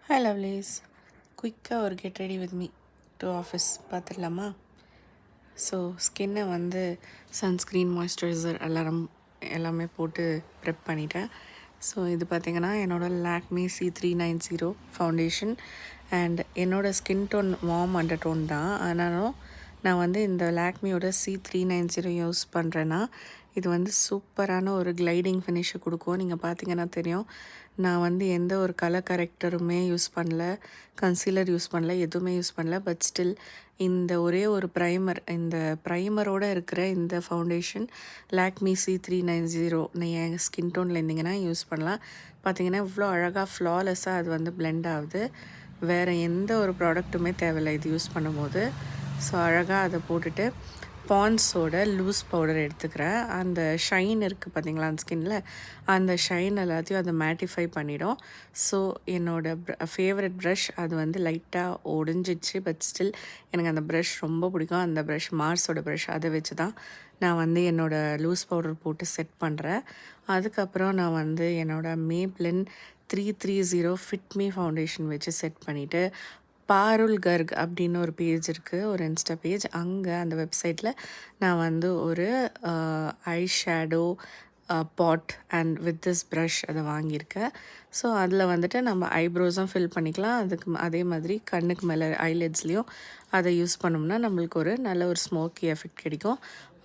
Hi lovelies, குயிக்காக ஒரு get ready with me to office பார்த்துடலாமா? ஸோ ஸ்கின்னை வந்து சன்ஸ்க்ரீன் மாய்ஸ்சரைசர் எல்லாமே போட்டு ப்ரெப் பண்ணிட்டேன். ஸோ இது பார்த்திங்கன்னா என்னோடய லாக்மி C390 ஃபவுண்டேஷன் அண்ட் என்னோடய skin tone warm undertone தான். ஆனாலும் நான் வந்து இந்த லாக்மியோட C390 யூஸ் பண்ணுறேன்னா இது வந்து சூப்பரான ஒரு கிளைடிங் ஃபினிஷை கொடுக்கும். நீங்கள் பார்த்தீங்கன்னா தெரியும், நான் வந்து எந்த ஒரு கலர் கரெக்டருமே யூஸ் பண்ணல, கன்சீலர் யூஸ் பண்ணல, எதுவுமே யூஸ் பண்ணல. பட் ஸ்டில் இந்த ஒரே ஒரு இந்த ப்ரைமரோடு இருக்கிற இந்த ஃபவுண்டேஷன் லாக்மி C390 என் ஸ்கின் டோனில் இருந்தீங்கன்னா யூஸ் பண்ணலாம். பார்த்தீங்கன்னா இவ்வளோ அழகாக ஃப்ளாலெஸ்ஸாக அது வந்து பிளெண்ட் ஆகுது. வேறு எந்த ஒரு ப்ராடக்ட்டுமே தேவையில்லை இது யூஸ் பண்ணும்போது. ஸோ அழகாக அதை போட்டுட்டு பான்ஸோட லூஸ் பவுடர் எடுத்துக்கிறேன். அந்த ஷைன் இருக்குது பார்த்திங்களா அந்த ஸ்கின்னில், அந்த ஷைன் எல்லாத்தையும் அதை மேட்டிஃபை பண்ணிடும். ஸோ என்னோடய ஃபேவரட் ப்ரஷ் அது வந்து லைட்டாக ஒடிஞ்சிச்சு. பட் ஸ்டில் எனக்கு அந்த ப்ரஷ் ரொம்ப பிடிக்கும். அந்த ப்ரஷ் மார்ஸோட ப்ரஷ், அதை வச்சு தான் நான் வந்து என்னோடய லூஸ் பவுடர் போட்டு செட் பண்ணுறேன். அதுக்கப்புறம் நான் வந்து என்னோடய மேப்ளின் 330 ஃபிட் மீ ஃபவுண்டேஷன் வச்சு செட் பண்ணிவிட்டு பாருல் கர்க் அப்படின்னு ஒரு பேஜ் இருக்குது, ஒரு இன்ஸ்டா பேஜ். அங்கே அந்த வெப்சைட்டில் நான் வந்து ஒரு eyeshadow pot and with this brush அதை வாங்கியிருக்கேன். ஸோ அதில் வந்துட்டு நம்ம ஐப்ரோஸும் ஃபில் பண்ணிக்கலாம். அதே மாதிரி கண்ணுக்கு மேலே ஐலிட்ஸ்லேயும் அதை யூஸ் பண்ணோம்னா நம்மளுக்கு ஒரு நல்ல ஒரு ஸ்மோக்கி எஃபெக்ட் கிடைக்கும்.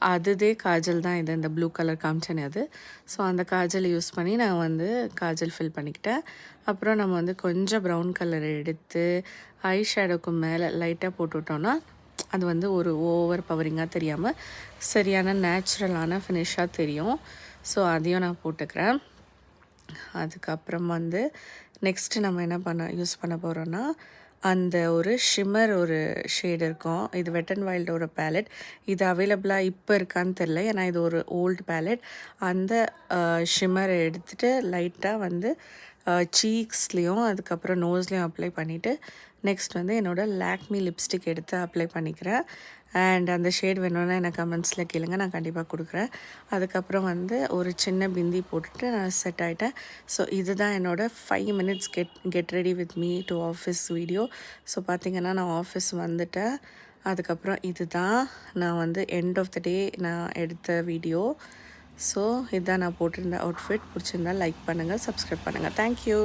அதுதே காஜல் தான் இது, இந்த ப்ளூ கலர் காமிச்சேனே அது. ஸோ அந்த காஜல் யூஸ் பண்ணி நான் வந்து காஜல் ஃபில் பண்ணிக்கிட்டேன். அப்புறம் நம்ம வந்து கொஞ்சம் ப்ரௌன் கலர் எடுத்து ஐ ஷேடோக்கு மேலே லைட்டாக போட்டு விட்டோன்னா அது வந்து ஒரு ஓவர் பவரிங்காக தெரியாமல் சரியான நேச்சுரலான ஃபினிஷாக தெரியும். ஸோ அதையும் நான் போட்டுக்கிறேன். அதுக்கப்புறம் வந்து நெக்ஸ்ட்டு நம்ம என்ன யூஸ் பண்ண போகிறோன்னா அந்த ஒரு ஷிம்மர் ஒரு ஷேட் இருக்கும். இது வெட் அண்ட் வைல்டோட பேலட். இது அவைலபிளாக இப்போ இருக்கான்னு தெரில, ஏன்னா இது ஒரு ஓல்டு பேலட். அந்த ஷிம்மரை எடுத்துகிட்டு லைட்டாக வந்து சீக்ஸ்லேயும் அதுக்கப்புறம் நோஸ்லேயும் அப்ளை பண்ணிவிட்டு நெக்ஸ்ட் வந்து என்னோடய லாக்மி லிப்ஸ்டிக் எடுத்து அப்ளை பண்ணிக்கிறேன். அண்ட் அந்த ஷேட் வேணும்னா எனக்கு கமெண்ட்ஸில் கேளுங்க, நான் கண்டிப்பாக கொடுக்குறேன். அதுக்கப்புறம் வந்து ஒரு சின்ன பிந்தி போட்டுட்டு நான் செட் ஆகிட்டேன். ஸோ இதுதான் என்னோடய 5 minutes get ready with me to office video. So பார்த்திங்கன்னா நான் ஆஃபீஸ் வந்துட்டேன். அதுக்கப்புறம் இதுதான் நான் வந்து எண்ட் ஆஃப் த டே நான் எடுத்த வீடியோ. ஸோ இதுதான் நான் போட்டிருந்த அவுட்ஃபிட். பிடிச்சிருந்தா லைக் பண்ணுங்கள், சப்ஸ்கிரைப் பண்ணுங்கள். தேங்க்யூ.